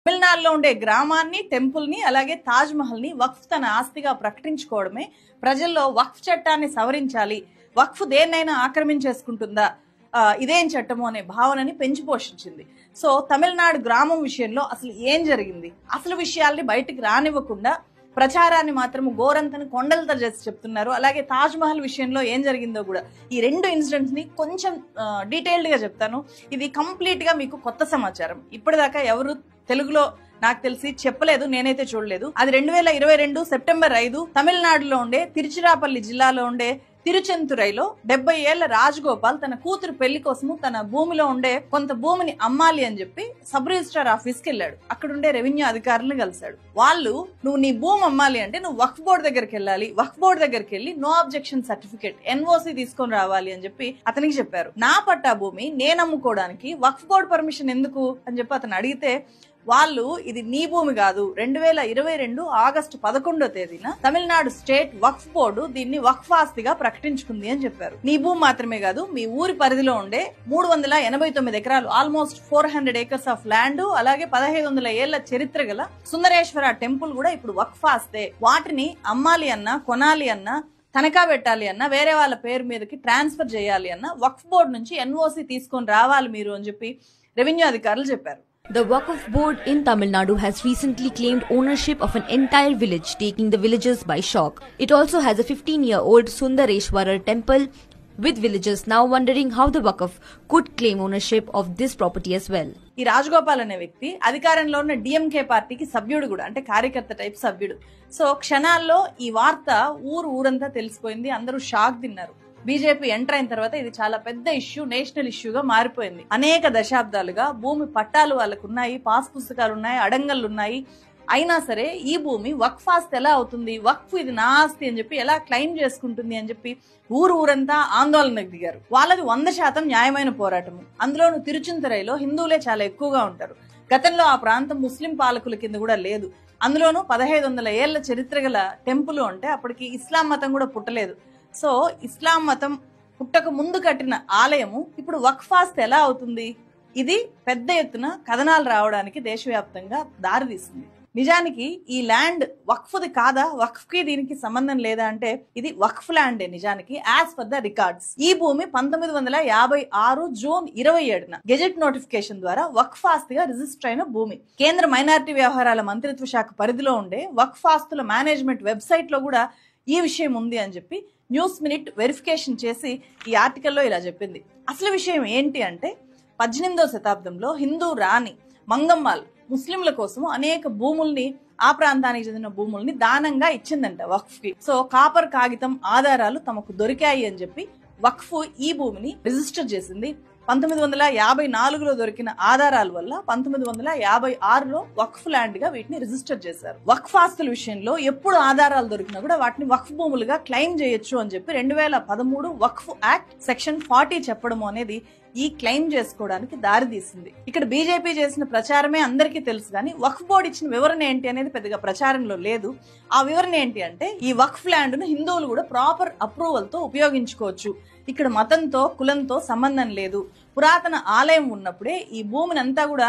తమిళనాడులో ఉండే గ్రామాన్ని, టెంపుల్ని, అలాగే తాజ్ మహల్ ని వక్ఫ్ తన ఆస్తిగా ప్రకటించుకోవడమే ప్రజల్లో వక్ఫ్ చట్టాన్ని సవరించాలి, వక్ఫ్ దేన్నైనా ఆక్రమించేసుకుంటుందా, ఇదేం చట్టము అనే భావనని పెంచి పోషించింది. సో తమిళనాడు గ్రామం విషయంలో అసలు ఏం జరిగింది, అసలు విషయాల్ని బయటికి రానివ్వకుండా ప్రచారాన్ని మాత్రం గోరంతను కొండలతో చేసి చెప్తున్నారు. అలాగే తాజ్ మహల్ విషయంలో ఏం జరిగిందో కూడా ఈ రెండు ఇన్సిడెంట్స్ ని కొంచెం డీటెయిల్డ్ గా చెప్తాను. ఇది కంప్లీట్ గా మీకు కొత్త సమాచారం, ఇప్పటిదాకా ఎవరు తెలుగులో నాకు తెలిసి చెప్పలేదు, నేనైతే చూడలేదు. అది 2022 సెప్టెంబర్ 5 తమిళనాడులో ఉండే తిరుచిరాపల్లి జిల్లాలో ఉండే తిరుచెంతురైలో 70 ఏళ్ల రాజగోపాల్ తన కూతురు పెళ్లి కోసము తన భూమిలో ఉండే కొంత భూమిని అమ్మాలి అని చెప్పి సబ్ రిజిస్ట్రార్ ఆఫీస్ కి వెళ్ళాడు. అక్కడుండే రెవెన్యూ అధికారులను కలిశాడు. వాళ్ళు నువ్వు నీ భూమి అమ్మాలి అంటే నువ్వు వక్ఫ్ బోర్డు దగ్గరికి వెళ్ళాలి, వక్ఫ్ బోర్డు దగ్గరికి వెళ్ళి నో అబ్జెక్షన్ సర్టిఫికేట్ NOC తీసుకొని రావాలి అని చెప్పి అతనికి చెప్పారు. నా పట్టా భూమి నేను అమ్ముకోవడానికి వక్ఫ్ బోర్డు పర్మిషన్ ఎందుకు అని చెప్పి అతను అడిగితే వాళ్ళు ఇది నీ భూమి కాదు, 2022 ఆగస్టు 11వ తేదీన తమిళనాడు స్టేట్ వక్ఫ్ బోర్డు దీన్ని వక్ఫ్ ఆస్తిగా ప్రకటించుకుంది అని చెప్పారు. నీ భూమి మాత్రమే కాదు, మీ ఊరి పరిధిలో ఉండే 389 ఎకరాలు, ఆల్మోస్ట్ 400 ఏకర్స్ ఆఫ్ ల్యాండ్, అలాగే 1500 ఏళ్ల చరిత్ర గల సుందరేశ్వర టెంపుల్ కూడా ఇప్పుడు వక్ఫ్ ఆస్తే. వాటిని అమ్మాలి అన్నా, కొనాలి అన్నా, తనఖా పెట్టాలి అన్నా, వేరే వాళ్ళ పేరు మీదకి ట్రాన్స్ఫర్ చేయాలి అన్నా వక్ఫ్ బోర్డు నుంచి NOC తీసుకొని రావాలి మీరు అని చెప్పి రెవెన్యూ అధికారులు చెప్పారు. The Waqf Board in Tamil Nadu has recently claimed ownership of an entire village, taking the villagers by shock. It also has a 15-year-old Sundareshwarar temple, with villagers now wondering how the Waqf could claim ownership of this property as well. ఈ రాజగోపాల్ అనే వ్యక్తి అధికారంలో ఉన్న DMK పార్టీకి సభ్యుడు కూడా, అంటే కార్యకర్త టైప్ సభ్యుడు. సో క్షణాల్లో ఈ వార్త ఊరంతా తెలిసిపోయింది, అందరూ షాక్ తిన్నారు. బీజేపీ ఎంటర్ అయిన తర్వాత ఇది చాలా పెద్ద ఇష్యూ, నేషనల్ ఇష్యూగా మారిపోయింది. అనేక దశాబ్దాలుగా భూమి పట్టాలు వాళ్ళకున్నాయి, పాస్ పుస్తకాలు ఉన్నాయి, అడంగళ్ళు ఉన్నాయి. అయినా సరే ఈ భూమి వక్ఫ్ ఆస్తి ఎలా అవుతుంది, వక్ఫ్ ఇది నా ఆస్తి అని చెప్పి ఎలా క్లెయిమ్ చేసుకుంటుంది అని చెప్పి ఊరంతా ఆందోళనకు దిగారు. వాళ్ళది 100% న్యాయమైన పోరాటము. అందులోనూ తిరుచెంతురైలో హిందువులే చాలా ఎక్కువగా ఉంటారు. గతంలో ఆ ప్రాంతం ముస్లిం పాలకుల కింద కూడా లేదు. అందులోనూ 1500 ఏళ్ల చరిత్ర గల టెంపుల్ అంటే అప్పటికి ఇస్లాం మతం కూడా పుట్టలేదు. సో ఇస్లాం మతం పుట్టక ముందు కట్టిన ఆలయము ఇప్పుడు వక్ఫ్ ఆస్తి ఎలా అవుతుంది? ఇది పెద్ద ఎత్తున కథనాలు రావడానికి దేశవ్యాప్తంగా దారితీసింది. నిజానికి ఈ ల్యాండ్ వక్ఫ్ది కాదా, వక్ఫ్ కి దీనికి సంబంధం లేదా అంటే ఇది వక్ఫ్ ల్యాండే నిజానికి, యాజ్ పర్ ద రికార్డ్స్. ఈ భూమి 1956 జూన్ 27న గెజెట్ నోటిఫికేషన్ ద్వారా వక్ఫ్ ఆస్తిగా రిజిస్టర్ అయిన భూమి. కేంద్ర మైనారిటీ వ్యవహారాల మంత్రిత్వ శాఖ పరిధిలో ఉండే వక్ఫ్ ఆస్తుల మేనేజ్మెంట్ వెబ్సైట్ లో కూడా ఈ విషయం ఉంది అని చెప్పి న్యూస్ మినిట్ వెరిఫికేషన్ చేసి ఈ ఆర్టికల్లో ఇలా చెప్పింది. అసలు విషయం ఏంటి అంటే 18వ శతాబ్దంలో హిందూ రాణి మంగమ్మాల్ ముస్లింల కోసం అనేక భూముల్ని, ఆ ప్రాంతానికి చెందిన భూముల్ని దానంగా ఇచ్చిందంట వక్ఫ్ కి. సో కాపర్ కాగితం ఆధారాలు తమకు దొరికాయి అని చెప్పి వక్ఫ్ ఈ భూమిని రిజిస్టర్ చేసింది. 1954లో దొరికిన ఆధారాల వల్ల 1956లో వక్ఫ్ ల్యాండ్ గా వీటిని రిజిస్టర్ చేశారు. వక్ఫ్ ఆస్తుల విషయంలో ఎప్పుడు ఆధారాలు దొరికినా కూడా వాటిని వక్ఫ్ భూములుగా క్లెయిమ్ చేయొచ్చు అని చెప్పి 2013 వక్ఫ్ యాక్ట్ సెక్షన్ 40 చెప్పడం అనేది ఈ క్లెయిమ్ చేసుకోవడానికి దారి తీసింది. ఇక్కడ బీజేపీ చేసిన ప్రచారమే అందరికీ తెలుసు, కానీ వక్ఫ్ బోర్డు ఇచ్చిన వివరణ ఏంటి అనేది పెద్దగా ప్రచారంలో లేదు. ఆ వివరణ ఏంటి అంటే ఈ వక్ఫ్ ల్యాండ్ ను హిందువులు కూడా ప్రాపర్ అప్రూవల్ తో ఉపయోగించుకోవచ్చు, ఇక్కడ మతంతో కులంతో సంబంధం లేదు. పురాతన ఆలయం ఉన్నప్పుడే ఈ భూమిని అంతా కూడా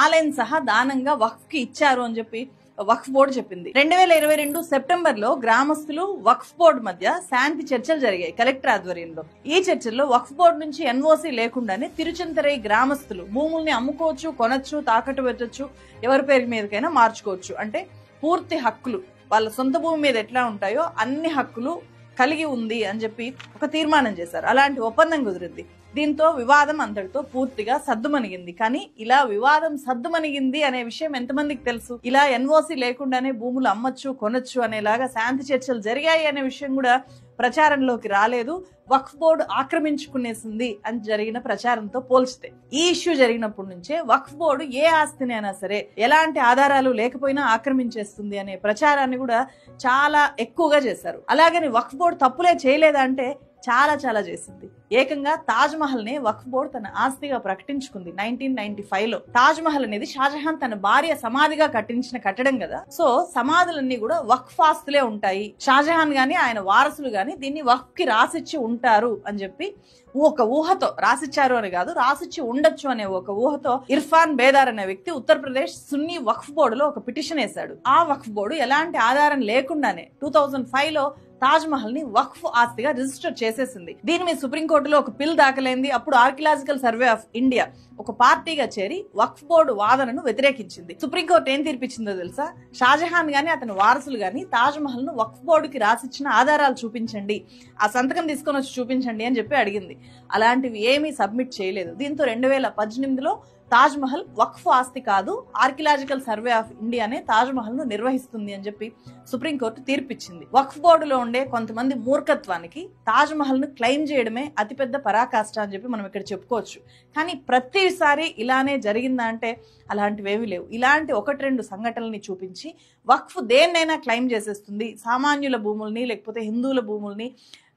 ఆలయం సహా దానంగా వక్ఫ్ కి ఇచ్చారు అని చెప్పి వక్ఫ్ బోర్డు చెప్పింది. 2022 సెప్టెంబర్ లో గ్రామస్తులు వక్ఫ్ బోర్డు మధ్య శాంతి చర్చలు జరిగాయి కలెక్టర్ ఆధ్వర్యంలో. ఈ చర్చల్లో వక్ఫ్ బోర్డు నుంచి NOC లేకుండానే తిరుచెంతరై గ్రామస్తులు భూముల్ని అమ్ముకోవచ్చు, కొనొచ్చు, తాకట్టు పెట్టొచ్చు, ఎవరి పేరు మీదకైనా మార్చుకోవచ్చు. అంటే పూర్తి హక్కులు వాళ్ళ సొంత భూమి మీద ఎట్లా ఉంటాయో అన్ని హక్కులు కలిగి ఉంది అని చెప్పి ఒక తీర్మానం చేశారు. అలాంటి ఒప్పందం కుదిరింది. దీంతో వివాదం అంతటితో పూర్తిగా సద్దుమణిగింది. కానీ ఇలా వివాదం సద్దుమణిగింది అనే విషయం ఎంతమందికి తెలుసు? ఇలా NOC లేకుండానే భూములు అమ్మొచ్చు, కొనొచ్చు అనేలాగా శాంతి చర్చలు జరిగాయి అనే విషయం కూడా ప్రచారంలోకి రాలేదు. వక్ఫ్ బోర్డు ఆక్రమించుకునేసింది అని జరిగిన ప్రచారంతో పోల్చితే ఈ ఇష్యూ జరిగినప్పటి నుంచే వక్ఫ్ బోర్డు ఏ ఆస్తిని అయినా సరే ఎలాంటి ఆధారాలు లేకపోయినా ఆక్రమించేస్తుంది అనే ప్రచారాన్ని కూడా చాలా ఎక్కువగా చేశారు. అలాగని వక్ఫ్ బోర్డు తప్పులే చేయలేదా అంటే చాలా చాలా చేసింది. ఏకంగా తాజ్ మహల్ నే వక్ఫ్ బోర్డు తన ఆస్తిగా ప్రకటించుకుంది 1995లో. తాజ్ మహల్ అనేది షాజహాన్ తన భార్య సమాధిగా కట్టించిన కట్టడం కదా. సో సమాధులన్నీ కూడా వక్ఫ్ ఆస్తులే ఉంటాయి. షాజహాన్ గాని ఆయన వారసులు గాని దీన్ని వక్ఫ్ కి రాసిచ్చి ఉంటారు అని చెప్పి ఒక ఊహతో, రాసిచ్చారు అని కాదు, రాసిచ్చి ఉండొచ్చు అనే ఒక ఊహతో ఇర్ఫాన్ బేదార్ అనే వ్యక్తి ఉత్తరప్రదేశ్ సున్నీ వక్ఫ్ బోర్డులో ఒక పిటిషన్ వేశాడు. ఆ వక్ఫ్ బోర్డు ఎలాంటి ఆధారం లేకుండానే 2005లో తాజ్ మహల్ ని వక్ఫ్ ఆస్తిగా రిజిస్టర్ చేసేసింది. దీని మీద సుప్రీంకోర్టులో ఒక పిల్ దాఖలైంది. అప్పుడు ఆర్కియలాజికల్ సర్వే ఆఫ్ ఇండియా ఒక పార్టీగా చేరి వక్ఫ్ బోర్డు వాదనను వ్యతిరేకించింది. సుప్రీంకోర్టు ఏం తీర్పిచ్చిందో తెలుసా? షాజహాన్ గాని అతని వారసులు గాని తాజ్ మహల్ ను వక్ఫ్ బోర్డుకి రాసిచ్చిన ఆధారాలు చూపించండి, ఆ సంతకం తీసుకొని వచ్చి చూపించండి అని చెప్పి అడిగింది. అలాంటివి ఏమీ సబ్మిట్ చేయలేదు. దీంతో 2018లో తాజ్ మహల్ వక్ఫ్ ఆస్తి కాదు, ఆర్కియలాజికల్ సర్వే ఆఫ్ ఇండియానే తాజ్ మహల్ ను నిర్వహిస్తుంది అని చెప్పి సుప్రీంకోర్టు తీర్పిచ్చింది. వక్ఫ్ బోర్డులో ఉండే కొంతమంది మూర్ఖత్వానికి తాజ్ మహల్ ను క్లెయిమ్ చేయడమే అతిపెద్ద పరాకాష్ట అని చెప్పి మనం ఇక్కడ చెప్పుకోవచ్చు. కానీ ప్రతిసారి ఇలానే జరిగిందా అంటే అలాంటివేమీ లేవు. ఇలాంటి 1-2 సంఘటనల్ని చూపించి వక్ఫ్ దేన్నైనా క్లెయిమ్ చేసేస్తుంది. సామాన్యుల భూముల్ని, లేకపోతే హిందువుల భూముల్ని,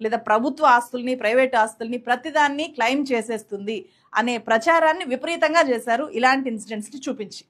లేదా ప్రభుత్వ ఆస్తుల్ని, ప్రైవేట్ ఆస్తుల్ని, ప్రతిదాన్ని క్లెయిమ్ చేసేస్తుంది అనే ప్రచారాన్ని విపరీతంగా చేశారు ఇలాంటి ఇన్సిడెంట్స్ ని చూపించి.